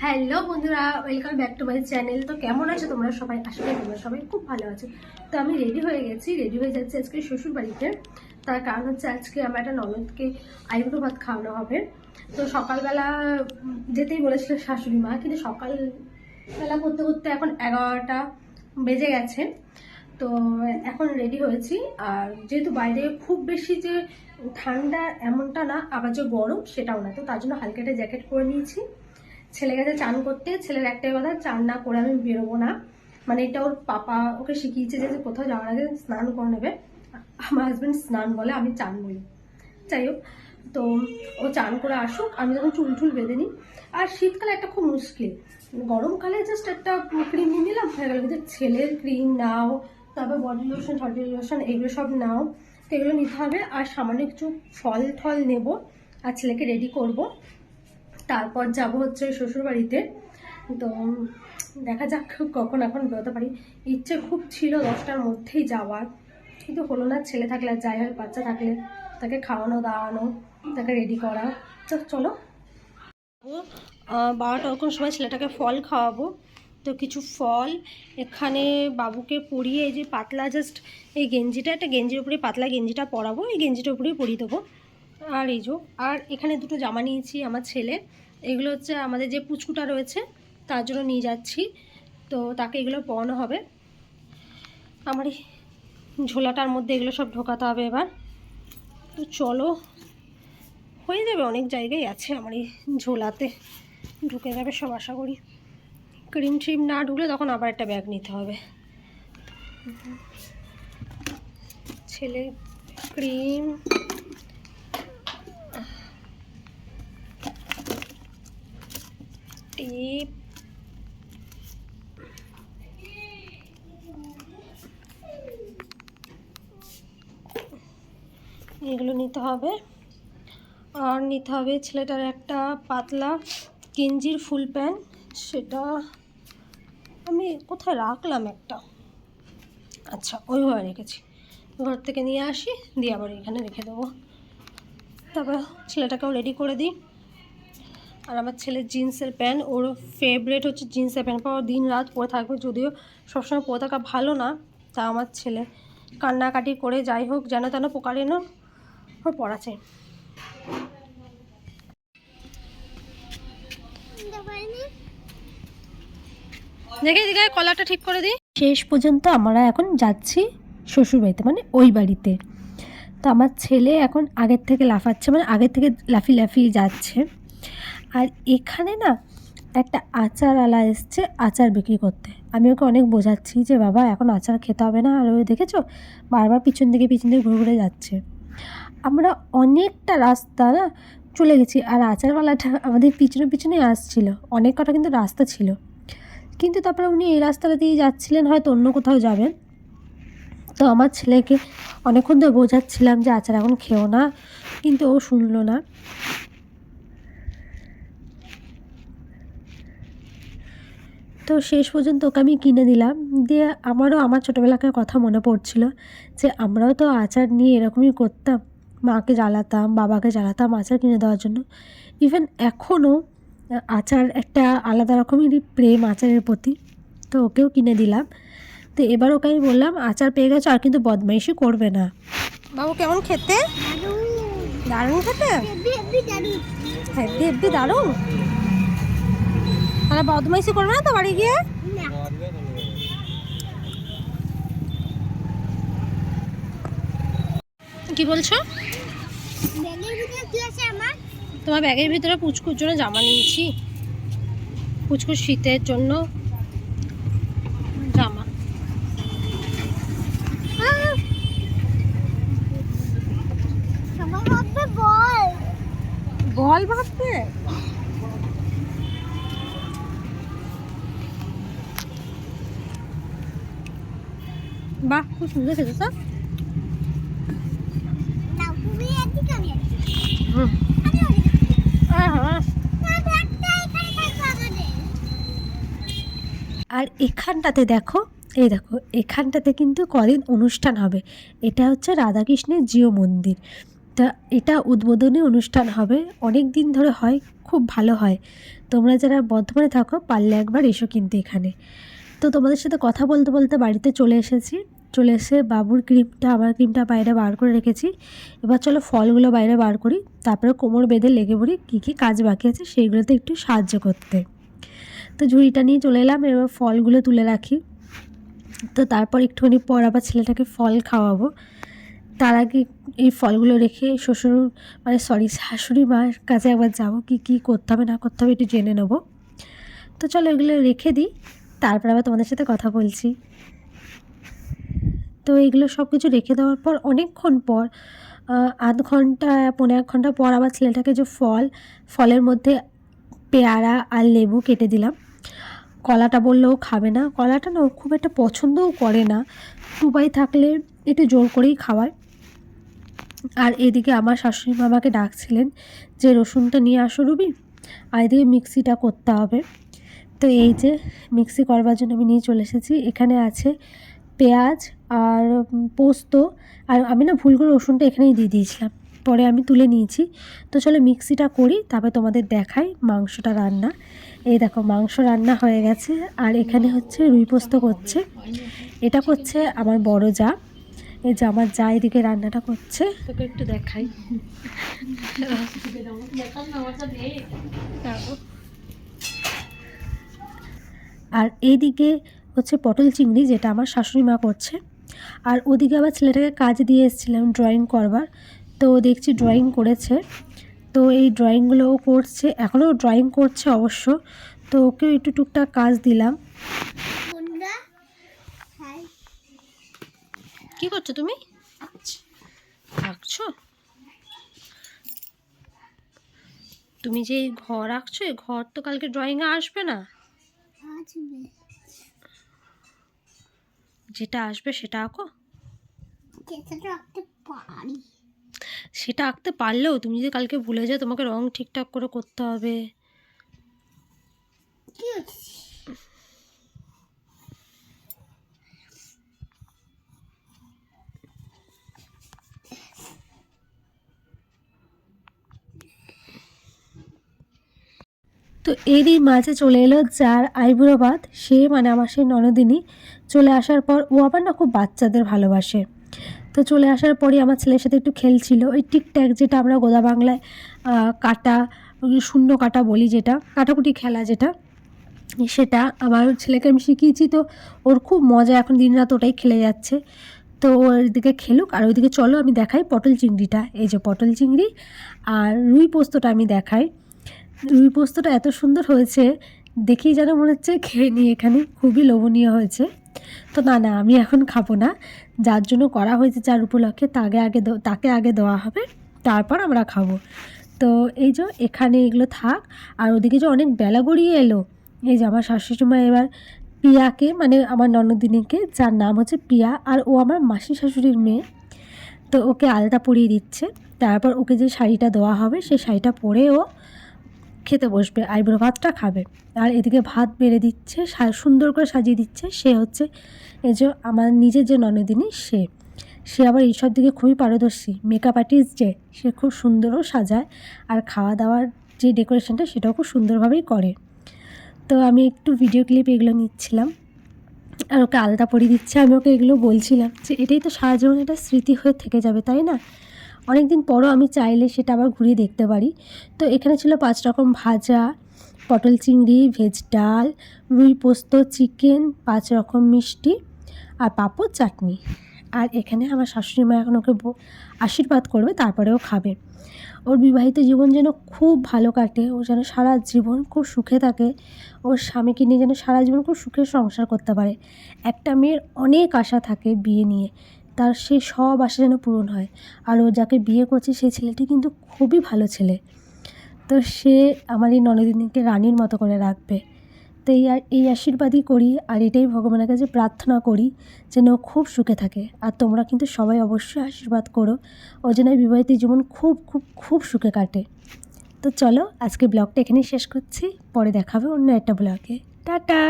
Hello বন্ধুরা, welcome back to my channel. তো কেমন আছো তোমরা সবাই? আশা করি তোমরা সবাই খুব ভালো আছো। তো আমি রেডি হয়ে গেছি, রেডি হয়ে যাচ্ছি আজকে শ্বশুর বাড়িতে। তার কারণ হচ্ছে আজকে আমার একটা ননদকে আইবুড়ো ভাত খাওয়ানো হবে। তো সকালবেলা যেতেই বলেছিল শাশুড়ি মা, কিন্তু সকালবেলা করতে করতে এখন 11টা বেজে গেছে। তো এখন রেডি হয়েছি। আর যেহেতু বাইরে খুব বেশি যে ঠান্ডা এমনটা না, আবার যে গরম সেটাও না, তো তার জন্য হালকা একটা জ্যাকেট পরে নিয়েছি। ছেলে গেছে চান করতে। ছেলের একটাই কথা, চান না করে আমি বেরোবো না। মানে এটা ওর পাপা ওকে শিখিয়েছে যে কোথাও যাওয়ার আগে স্নান করে নেবে। আমার হাজবেন্ড স্নান বলে, আমি চান বলি। যাই হোক, তো ও চান করে আসুক, আমি যখন চুল টুল বেঁধে নিই। আর শীতকালে একটা খুব মুশকিল, গরমকালে জাস্ট একটা ক্রিম নিয়ে নিলাম হয়ে গেল, কিন্তু ছেলের ক্রিম নাও, তারপর বডি লোশন টডি লোশন এগুলো সব নাও, তো এগুলো নিতে হবে। আর সামান্য কিছু ফল টল নেব, আর ছেলেকে রেডি করব। তারপর যাব হচ্ছে শ্বশুর বাড়িতে। তো দেখা যাক কখন এখন বেরোতে পারি। ইচ্ছে খুব ছিল 10টার মধ্যেই যাওয়ার, কিন্তু হলো না। ছেলে থাকলে আর যাই হয়, বাচ্চা থাকলে তাকে খাওয়ানো দাওয়ানো, তাকে রেডি করা। তো চলো 12টা ওরকম সময় ছেলেটাকে ফল খাওয়াবো। তো কিছু ফল এখানে বাবুকে পরিয়ে, এই যে পাতলা জাস্ট এই গেঞ্জিটা, একটা গেঞ্জির উপরে পাতলা গেঞ্জিটা পরাবো, এই গেঞ্জিটার উপরেই পরিয়ে দেবো। আর এই যে, আর এখানে দুটো জামা নিয়েছি আমার ছেলে। এগুলো হচ্ছে আমাদের যে পুচকুটা রয়েছে তার জন্য নিয়ে যাচ্ছি। তো তাকে এগুলো পরানো হবে। আমার এই ঝোলাটার মধ্যে এগুলো সব ঢোকাতে হবে এবার। তো চলো, হয়ে যাবে, অনেক জায়গায় আছে আমার এই ঝোলাতে, ঢুকে যাবে সব আশা করি। ক্রিম ট্রিম না ঢুকলে তখন আবার একটা ব্যাগ নিতে হবে। ছেলে ক্রিম, টিপ, এগুলো নিতে হবে। আর নিতে হবে ছেলেটার একটা পাতলা গেঞ্জির ফুল প্যান্ট, সেটা আমি কোথায় রাখলাম একটা, আচ্ছা ওই ঘরে রেখেছি, ঘর থেকে নিয়ে আসি, দিয়ে আবার এখানে রেখে দেবো। তারপর ছেলেটাকেও রেডি করে দিই। আর আমার ছেলের জিন্সের প্যান্ট, ওর ফেভারিট হচ্ছে জিন্সের প্যান্ট, পর দিন রাত পরে থাকবে, যদিও সবসময় পরে থাকা ভালো না। তা আমার ছেলে কান্নাকাটি করে যাই হোক যেন তেন পোকারে না ওর পড়াছে। দেখে দিকে কলারটা ঠিক করে দিই। শেষ পর্যন্ত আমরা এখন যাচ্ছি শ্বশুরবাড়িতে, মানে ওই বাড়িতে। তো আমার ছেলে এখন আগের থেকে লাফাচ্ছে, মানে আগের থেকে লাফিয়ে লাফিয়ে যাচ্ছে। আর এখানে না একটা আচারওয়ালা এসছে আচার বিক্রি করতে। আমি ওকে অনেক বোঝাচ্ছি যে বাবা এখন আচার খেতে হবে না, আর ওই দেখেছো বারবার পিছন দিকে ঘুরে ঘুরে যাচ্ছে। আমরা অনেকটা রাস্তা না চলে গেছি, আর আচারওয়ালাটা আমাদের পিছনে পিছনে আসছিল। অনেক কটা কিন্তু রাস্তা ছিল, কিন্তু তারপরে উনি এই রাস্তাটা দিয়ে যাচ্ছিলেন, হয়তো অন্য কোথাও যাবেন। তো আমার ছেলেকে অনেকক্ষণ ধরে বোঝাচ্ছিলাম যে আচার এখন খেও না, কিন্তু ও শুনলো না। তো শেষ পর্যন্ত ওকে আমি কিনে দিলাম। দিয়ে আমারও আমার ছোটোবেলাকার কথা মনে পড়ছিল যে আমরাও তো আচার নিয়ে এরকমই করতাম, মাকে জ্বালাতাম, বাবাকে জ্বালাতাম আচার কিনে দেওয়ার জন্য। ইভেন এখনও আচার একটা আলাদা রকমেরই প্রেম আচারের প্রতি। তো ওকেও কিনে দিলাম। তো এবার ওকে আমি বললাম আচার পেয়ে গেছো, আর কিন্তু বদমাইশি করবে না। বাবু কেমন খেতে? দারুণ খেতে, হেব্বি হেব্বি দারুণ। আর বদমাইশি করবে না তো বাড়ি গিয়ে? কি বলছো? তোমার ব্যাগের ভিতরে পুচকুর জন্য জামা নিয়েছি, পুচকুর শীতের জন্য জামা। বল ভাববে। বাহ, খুব সুন্দর খেতে তো। আর এখানটাতে দেখো, এই দেখো এখানটাতে কিন্তু কদিন অনুষ্ঠান হবে। এটা হচ্ছে রাধাকৃষ্ণের জিও মন্দির। তো তা এটা উদ্বোধনী অনুষ্ঠান হবে, অনেক দিন ধরে হয়, খুব ভালো হয়। তোমরা যারা বর্ধমানে থাকো পারলে একবার এসো কিন্তু এখানে। তো তোমাদের সাথে কথা বলতে বলতে বাড়িতে চলে এসেছি। চলে এসে বাবুর ক্রিমটা, আমার ক্রিমটা বাইরে বার করে রেখেছি। এবার চলো ফলগুলো বাইরে বার করি, তারপরে কোমর বেঁধে লেগে পড়ি কী কী কাজ বাকি আছে সেইগুলোতে একটু সাহায্য করতে। তো ঝুড়িটা নিয়ে চলে এলাম, এবার ফলগুলো তুলে রাখি। তো তারপর একটুখানি পর আবার ছেলেটাকে ফল খাওয়াবো। তার আগে এই ফলগুলো রেখে শাশুড়ি মার কাছে একবার যাবো, কী কী করতে হবে না করতে হবে একটু জেনে নেবো। তো চলো এগুলো রেখে দিই, তারপর আবার তোমাদের সাথে কথা বলছি। তো এগুলো সব কিছু রেখে দেওয়ার পর অনেকক্ষণ পর, আধ ঘন্টা 1.5 ঘন্টা পর আবার ছেলেটাকে যে ফলের মধ্যে পেয়ারা আর লেবু কেটে দিলাম। কলাটা বললেও খাবে না, কলাটা না ও খুব একটা পছন্দও করে না, টুবাই থাকলে একটু জোর করেই খাওয়ায়। আর এদিকে আমার শাশুড়ি মা আমাকে ডাকছিলেন যে রসুনটা নিয়ে আসো রুবি, আর এদিকে মিক্সিটা করতে হবে। তো এই যে মিক্সি করবার জন্য আমি নিয়ে চলে এসেছি। এখানে আছে পেঁয়াজ আর পোস্ত, আর আমি না ভুল করে রসুনটা এখানেই দিয়ে দিয়েছিলাম, পরে আমি তুলে নিয়েছি। তো চলো মিক্সিটা করি, তারপরে তোমাদের দেখাই মাংসটা রান্না। এই দেখো মাংস রান্না হয়ে গেছে, আর এখানে হচ্ছে রুই পোস্ত করছে, এটা করছে আমার বড় যা। এই যে আমার যা এদিকে রান্নাটা করছে, তোকে একটু দেখাই। আর এইদিকে হচ্ছে পটল চিংড়ি, যেটা আমার শাশুড়ি মা করছে। আর ওদিকে আবার ছেলেটাকে কাজ দিয়ে এসেছিলাম ড্রয়িং করবার, তো দেখছি ড্রয়িং করেছে। তো এই ড্রয়িংগুলো ও করছে, এখনও ড্রয়িং করছে অবশ্য। তো ওকেও একটু টুকটাক কাজ দিলাম। কি করছো তুমি? আঁকছো? তুমি যে এই ঘর আঁকছো, এই ঘর তো কালকে ড্রয়িংয়ে আসবে না। যেটা আসবে সেটা আঁকো। সেটা আঁকতে পারলেও তুমি যদি কালকে ভুলে যাও, তোমাকে রং ঠিকঠাক করে করতে হবে। তো এরই মাঝে চলে এলো যার আইবুড়ো ভাত, সে মানে আমার সেই ননদিনী। চলে আসার পর ও আবার না খুব বাচ্চাদের ভালোবাসে। তো চলে আসার পরই আমার ছেলের সাথে একটু খেলছিল, ওই টিকট্যাক, যেটা আমরা গোদা বাংলায় কাটা, শূন্য কাটা বলি, যেটা কাটাকুটি খেলা, যেটা সেটা আমার ছেলেকে আমি শিখিয়েছি। তো ওর খুব মজা, এখন দিনরাত ওটাই খেলে যাচ্ছে। তো ওর দিকে খেলুক, আর ওইদিকে চলো আমি দেখাই পটল চিংড়িটা। এই যে পটল চিংড়ি আর রুই পোস্তটা আমি দেখাই। রুই পোস্তটা এত সুন্দর হয়েছে, দেখেই যেন মনে হচ্ছে খেয়ে নিই এখানে, খুবই লোভনীয় হয়েছে। তো না না, আমি এখন খাবো না, যার জন্য করা হয়েছে, যার উপলক্ষে তাকে আগে দেওয়া হবে, তারপর আমরা খাবো। তো এই যে এখানে এগুলো থাক। আর ওদিকে যে অনেক বেলা গড়িয়ে এলো, এই যে আমার শাশুড়ি মা এবার পিয়াকে, মানে আমার ননদিনীকে, যার নাম হচ্ছে পিয়া, আর ও আমার মাসি শাশুড়ির মেয়ে, তো ওকে আলতা পরিয়ে দিচ্ছে। তারপর ওকে যে শাড়িটা দেওয়া হবে সেই শাড়িটা পরে ও খেতে বসবে, আইবুড়ো ভাতটা খাবে। আর এদিকে ভাত বেড়ে দিচ্ছে, সুন্দর করে সাজিয়ে দিচ্ছে। সে হচ্ছে এই যে আমার নিজের যে ননদিনী, সে আবার এইসব দিকে খুবই পারদর্শী, মেকআপ আর্টিস্ট, যে সে খুব সুন্দরও সাজায়, আর খাওয়া দাওয়ার যে ডেকোরেশনটা সেটাও খুব সুন্দরভাবেই করে। তো আমি একটু ভিডিও ক্লিপ এগুলো নিচ্ছিলাম, আর ওকে আলতা পরিয়ে দিচ্ছে। আমি ওকে এগুলো বলছিলাম যে এটাই তো সারা জীবন একটা স্মৃতি হয়ে থেকে যাবে, তাই না? অনেক দিন পরও আমি চাইলে সেটা আবার ঘুরিয়ে দেখতে পারি। তো এখানে ছিল 5 রকম ভাজা, পটল চিংড়ি, ভেজ ডাল, রুই পোস্ত, চিকেন, 5 রকম মিষ্টি, আর পাঁপড়, চাটনি। আর এখানে আমার শাশুড়ি মা এখন ওকে আশীর্বাদ করবে, তারপরেও খাবে। ওর বিবাহিত জীবন যেন খুব ভালো কাটে, ও যেন সারা জীবন খুব সুখে থাকে, ওর স্বামীকে নিয়ে যেন সারা জীবন খুব সুখে সংসার করতে পারে। একটা মেয়ের অনেক আশা থাকে বিয়ে নিয়ে, তার সে সব আশা যেন পূরণ হয়। আর ও যাকে বিয়ে করছে সেই ছেলেটি কিন্তু খুবই ভালো ছেলে। তো সে আমার এই ননদিনীকে রানীর মতো করে রাখবে। তো এই আশীর্বাদই করি, আর এটাই ভগবানের কাছে প্রার্থনা করি যেন ও খুব সুখে থাকে। আর তোমরা কিন্তু সবাই অবশ্যই আশীর্বাদ করো, ও যেন বিবাহিত জীবন খুব খুব খুব সুখে কাটে। তো চলো আজকে ব্লগটা এখানেই শেষ করছি, পরে দেখাবে অন্য একটা ব্লগে। টাটা।